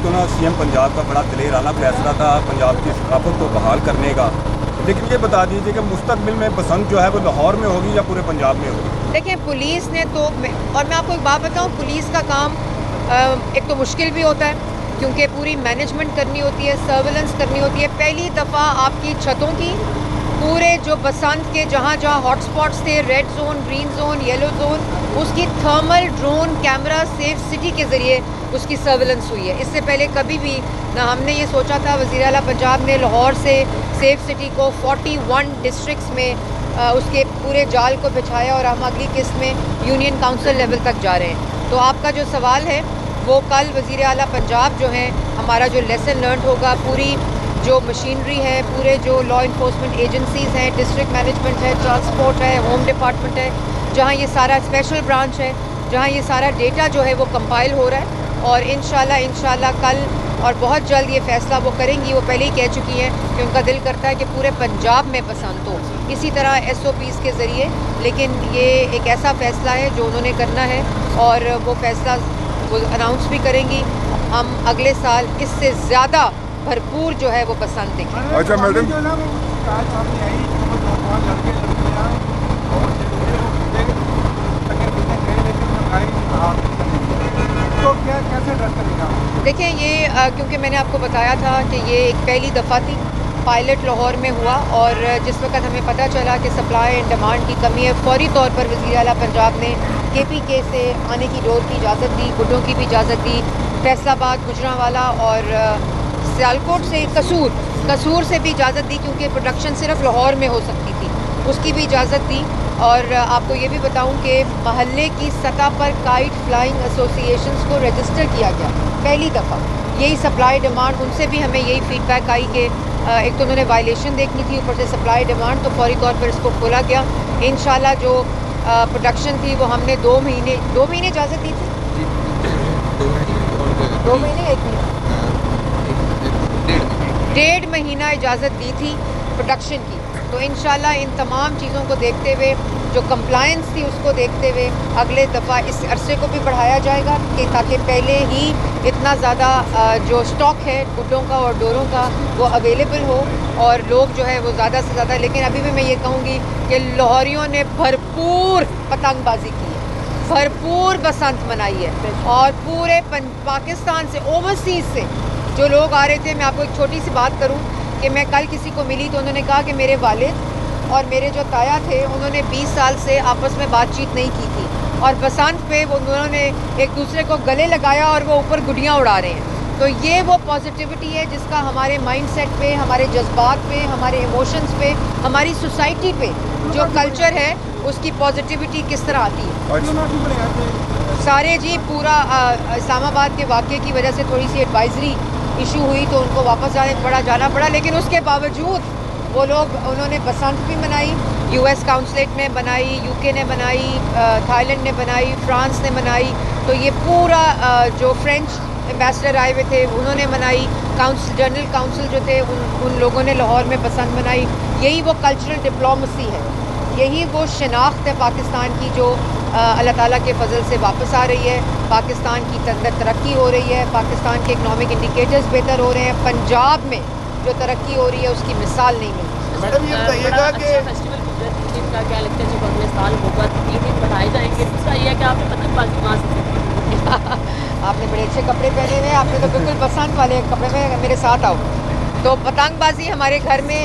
एक तो ना सीएम पंजाब का बड़ा दिलेराना फैसला था पंजाब की सकाफत को बहाल करने का, लेकिन ये बता दीजिए कि मुस्तकबिल में बसंत जो है वो लाहौर में होगी या पूरे पंजाब में होगी? देखिए पुलिस ने तो और मैं आपको एक बात बताऊं, पुलिस का काम एक तो मुश्किल भी होता है क्योंकि पूरी मैनेजमेंट करनी होती है, सर्वेलेंस करनी होती है। पहली दफ़ा आपकी छतों की पूरे जो बसंत के जहाँ जहाँ हॉटस्पॉट्स थे, red zone, green zone, yellow zone, उसकी thermal drone camera safe city के ज़रिए उसकी सर्वेलेंस हुई है। इससे पहले कभी भी ना हमने ये सोचा था। वज़ीर आला पंजाब ने लाहौर से सेफ सिटी को 41 डिस्ट्रिक्ट्स में उसके पूरे जाल को बिछाया और हम अगली किस्त में यूनियन काउंसिल लेवल तक जा रहे हैं। तो आपका जो सवाल है वो कल वज़ीर आला पंजाब जो हैं, हमारा जो लेसन लर्न होगा, पूरी जो मशीनरी है, पूरे जो लॉ इन्फोर्समेंट एजेंसीज़ हैं, डिस्ट्रिक्ट मैनेजमेंट है, ट्रांसपोर्ट है, होम डिपार्टमेंट है, जहाँ ये सारा स्पेशल ब्रांच है, जहाँ ये सारा डेटा जो है वो कंपाइल हो रहा है और इंशाल्लाह कल और बहुत जल्द ये फ़ैसला वो करेंगी। वो पहले ही कह चुकी हैं कि उनका दिल करता है कि पूरे पंजाब में बसंत हो, इसी तरह SOPs के ज़रिए। लेकिन ये एक ऐसा फ़ैसला है जो उन्होंने करना है और वो फ़ैसला वो अनाउंस भी करेंगी। हम अगले साल इससे ज़्यादा भरपूर जो है वो बसंत देखें। अच्छा मैडम, तो क्या कैसे ड्रेस करेगा? देखिए ये क्योंकि मैंने आपको बताया था कि ये एक पहली दफ़ा थी, पायलट लाहौर में हुआ और जिस वक्त हमें पता चला कि सप्लाई एंड डिमांड की कमी है, फौरी तौर पर वज़ीर आला पंजाब ने KPK से आने की डोर की इजाज़त दी, गुड्डों की भी इजाज़त दी, फैसलाबाद, गुजरांवाला और सियालकोट से कसूर से भी इजाज़त दी क्योंकि प्रोडक्शन सिर्फ लाहौर में हो सकती थी, उसकी भी इजाज़त दी। और आपको ये भी बताऊं कि महल्ले की सतह पर काइट फ्लाइंग एसोसिएशंस को रजिस्टर किया गया पहली दफ़ा। यही सप्लाई डिमांड, उनसे भी हमें यही फीडबैक आई कि एक तो उन्होंने वायलेशन देखनी थी, ऊपर से सप्लाई डिमांड, तो फौरी तौर पर इसको खोला गया। इंशाल्लाह जो प्रोडक्शन थी वो हमने 2 महीने इजाज़त दी थी, 2 महीने 1 महीना 1.5 महीना इजाज़त दी थी प्रोडक्शन की। तो इंशाल्लाह इन तमाम चीज़ों को देखते हुए, जो कंप्लायंस थी उसको देखते हुए, अगले दफ़ा इस अरसे को भी बढ़ाया जाएगा कि ताकि पहले ही इतना ज़्यादा जो स्टॉक है गुड्डों का और डोरों का वो अवेलेबल हो और लोग जो है वो ज़्यादा से ज़्यादा। लेकिन अभी भी मैं ये कहूँगी कि लाहौरियों ने भरपूर पतंगबाजी की है, भरपूर बसंत मनाई है और पूरे पाकिस्तान से, ओवरसीज़ से जो लोग आ रहे थे। मैं आपको एक छोटी सी बात करूं कि मैं कल किसी को मिली तो उन्होंने कहा कि मेरे वालिद और मेरे जो ताया थे उन्होंने 20 साल से आपस में बातचीत नहीं की थी और बसंत पे वो उन्होंने एक दूसरे को गले लगाया और वो ऊपर गुड़ियाँ उड़ा रहे हैं। तो ये वो पॉजिटिविटी है जिसका हमारे माइंडसेट पे, हमारे जज्बात पे, हमारे इमोशंस पे, हमारी सोसाइटी पे जो कल्चर है उसकी पॉजिटिविटी किस तरह आती है। सारे जी पूरा इस्लामाबाद के वाक़े की वजह से थोड़ी सी एडवाइजरी इशू हुई तो उनको वापस जाना पड़ा, लेकिन उसके बावजूद वो लोग, उन्होंने बसंत भी मनाई, US काउंसलेट ने बनाई, UK ने बनाई, थाईलैंड ने बनाई, फ्रांस ने मनाई। तो ये पूरा जो फ्रेंच एम्बेसडर आए हुए थे उन्होंने मनाई, जनरल काउंसिल जो थे उन लोगों ने लाहौर में बसंत मनाई। यही वो कल्चरल डिप्लोमेसी है, यही वो शनाख्त है पाकिस्तान की जो अल्लाह ताला के फजल से वापस आ रही है। पाकिस्तान की तरक्की हो रही है, पाकिस्तान के इकनॉमिक इंडिकेटर्स बेहतर हो रहे हैं, पंजाब में जो तरक्की हो रही है उसकी मिसाल नहीं मिलती। मैडम ये बताइएगा कि फेस्टिवल गुजरा 3 दिन का, क्या लगता है जब अगले साल होगा 3 दिन बढ़ाए जाएंगे? दूसरा ये है कि आपने पतंगबाजी वहाँ से आपने बड़े अच्छे कपड़े पहने हुए, आपने तो बिल्कुल बसंत वाले कपड़े में, मेरे साथ आओ। तो पतंगबाजी हमारे घर में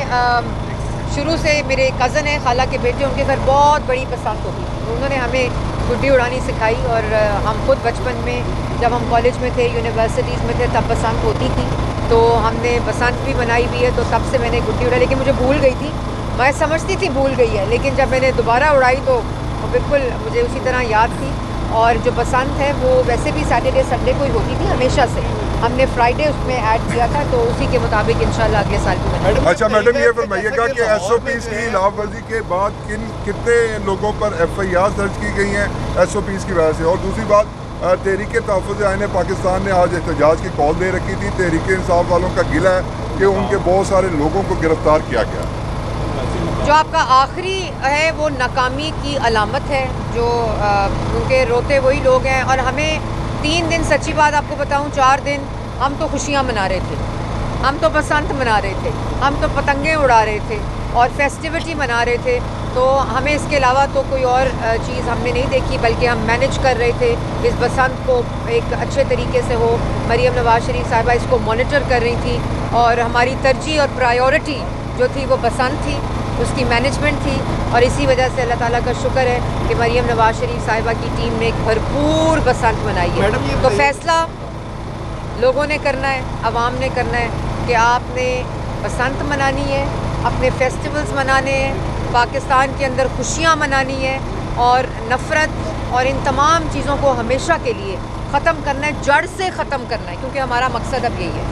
शुरू से, मेरे कज़न है, खाला के बेटे, उनके घर बहुत बड़ी बसंत होती थी, उन्होंने हमें गुड्डी उड़ानी सिखाई और हम खुद बचपन में जब हम कॉलेज में थे, यूनिवर्सिटीज़ में थे, तब बसंत होती थी तो हमने बसंत भी मनाई हुई है। तो तब से मैंने गुड्डी उड़ाई, लेकिन मुझे भूल गई थी, मैं समझती थी भूल गई है, लेकिन जब मैंने दोबारा उड़ाई तो बिल्कुल मुझे उसी तरह याद थी। और जो बसंत है वो वैसे भी सैटरडे संडे को ही होती थी हमेशा से, हमने फ्राइडे उसमें ऐड किया था, तो उसी के मुताबिक इंशाल्लाह अगले साल भी मनाएंगे। अच्छा मैडम ये फरमाइएगा कि SOPs की खिलाफवर्जी के बाद कितने लोगों पर FIR दर्ज की गई हैं SOPs की वजह से? और दूसरी बात, तहरीक तहफ़्फ़ुज़ आईन पाकिस्तान ने आज एहतजाज की कॉल दे रखी थी। तहरीक इंसाफ वालों का गिला है कि उनके बहुत सारे लोगों को गिरफ्तार किया गया। जो आपका आखिरी है वो नाकामी की अलामत है, जो उनके रोते वही लोग हैं। और हमें 3 दिन, सच्ची बात आपको बताऊं, 4 दिन हम तो खुशियाँ मना रहे थे, हम तो बसंत मना रहे थे, हम तो पतंगे उड़ा रहे थे और फेस्टिविटी मना रहे थे। तो हमें इसके अलावा तो कोई और चीज़ हमने नहीं देखी, बल्कि हम मैनेज कर रहे थे इस बसंत को एक अच्छे तरीके से हो। मरीम नवाज शरीफ साहिबा इसको मॉनिटर कर रही थी और हमारी तरजीह और प्रायोरिटी जो थी वो बसंत थी, उसकी मैनेजमेंट थी। और इसी वजह से अल्लाह ताला का शुक्र है कि मरीम नवाज शरीफ साहिबा की टीम ने एक भरपूर बसंत मनाई है। तो फैसला लोगों ने करना है, आवाम ने करना है कि आपने बसंत मनानी है, अपने फेस्टिवल्स मनाने हैं, पाकिस्तान के अंदर खुशियाँ मनानी है और नफ़रत और इन तमाम चीज़ों को हमेशा के लिए ख़त्म करना है, जड़ से ख़त्म करना है, क्योंकि हमारा मकसद अब यही है।